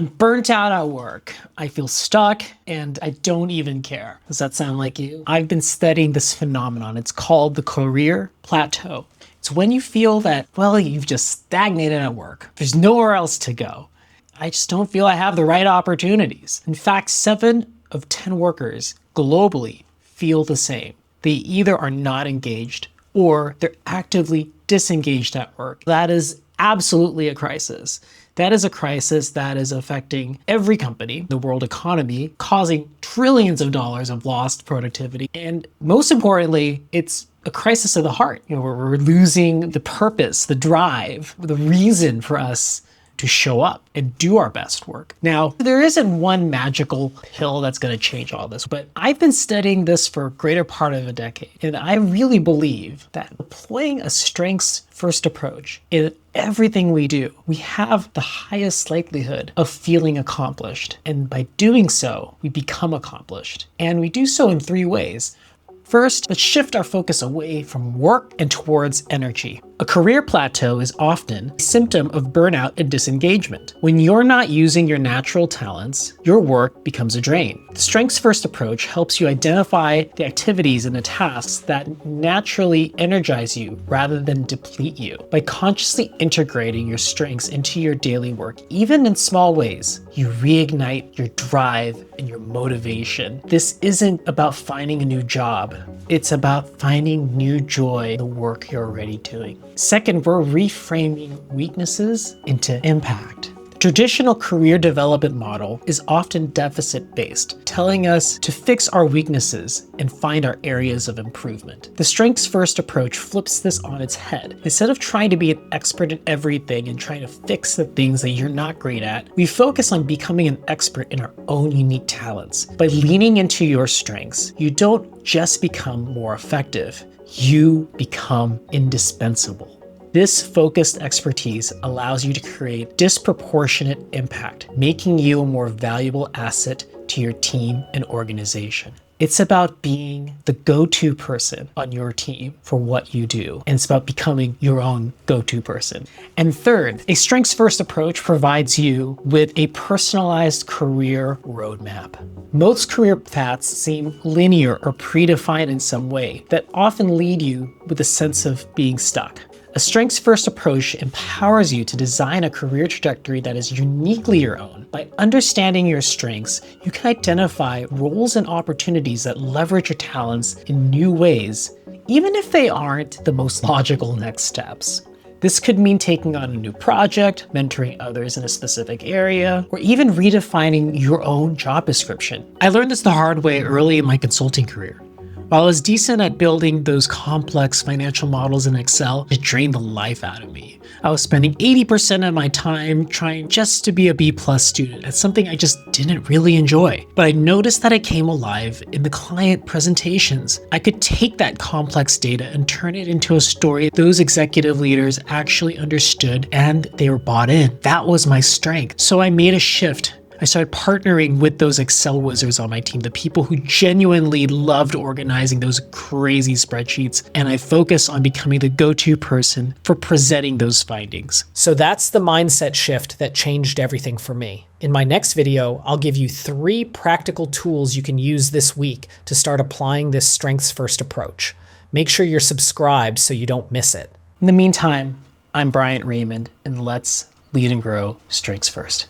I'm burnt out at work. I feel stuck and I don't even care. Does that sound like you? I've been studying this phenomenon. It's called the career plateau. It's when you feel that, well, you've just stagnated at work. There's nowhere else to go. I just don't feel I have the right opportunities. In fact, 7 of 10 workers globally feel the same. They either are not engaged or they're actively disengaged at work. That is absolutely a crisis. That is a crisis that is affecting every company, the world economy, causing trillions of dollars of lost productivity. And most importantly, it's a crisis of the heart. We're losing the purpose, the drive, the reason for us to show up and do our best work. Now, there isn't one magical pill that's going to change all this, but I've been studying this for a greater part of a decade, and I really believe that applying a strengths-first approach in everything we do, we have the highest likelihood of feeling accomplished. And by doing so, we become accomplished. And we do so in 3 ways. First, let's shift our focus away from work and towards energy. A career plateau is often a symptom of burnout and disengagement. When you're not using your natural talents, your work becomes a drain. The strengths-first approach helps you identify the activities and the tasks that naturally energize you rather than deplete you. By consciously integrating your strengths into your daily work, even in small ways, you reignite your drive and your motivation. This isn't about finding a new job. It's about finding new joy in the work you're already doing. Second, we're reframing weaknesses into impact. The traditional career development model is often deficit-based, telling us to fix our weaknesses and find our areas of improvement. The strengths-first approach flips this on its head. Instead of trying to be an expert in everything and trying to fix the things that you're not great at, we focus on becoming an expert in our own unique talents. By leaning into your strengths, you don't just become more effective, you become indispensable. This focused expertise allows you to create disproportionate impact, making you a more valuable asset to your team and organization. It's about being the go-to person on your team for what you do, and it's about becoming your own go-to person. And third, a strengths-first approach provides you with a personalized career roadmap. Most career paths seem linear or predefined in some way that often lead you with a sense of being stuck. A strengths-first approach empowers you to design a career trajectory that is uniquely your own. By understanding your strengths, you can identify roles and opportunities that leverage your talents in new ways, even if they aren't the most logical next steps. This could mean taking on a new project, mentoring others in a specific area, or even redefining your own job description. I learned this the hard way early in my consulting career. While I was decent at building those complex financial models in Excel, it drained the life out of me. I was spending 80% of my time trying just to be a B+ student at something I just didn't really enjoy. But I noticed that it came alive in the client presentations. I could take that complex data and turn it into a story those executive leaders actually understood and they were bought in. That was my strength. So I made a shift. I started partnering with those Excel wizards on my team, the people who genuinely loved organizing those crazy spreadsheets, and I focused on becoming the go-to person for presenting those findings. So that's the mindset shift that changed everything for me. In my next video, I'll give you 3 practical tools you can use this week to start applying this strengths-first approach. Make sure you're subscribed so you don't miss it. In the meantime, I'm Bryant Raymond, and let's lead and grow strengths first.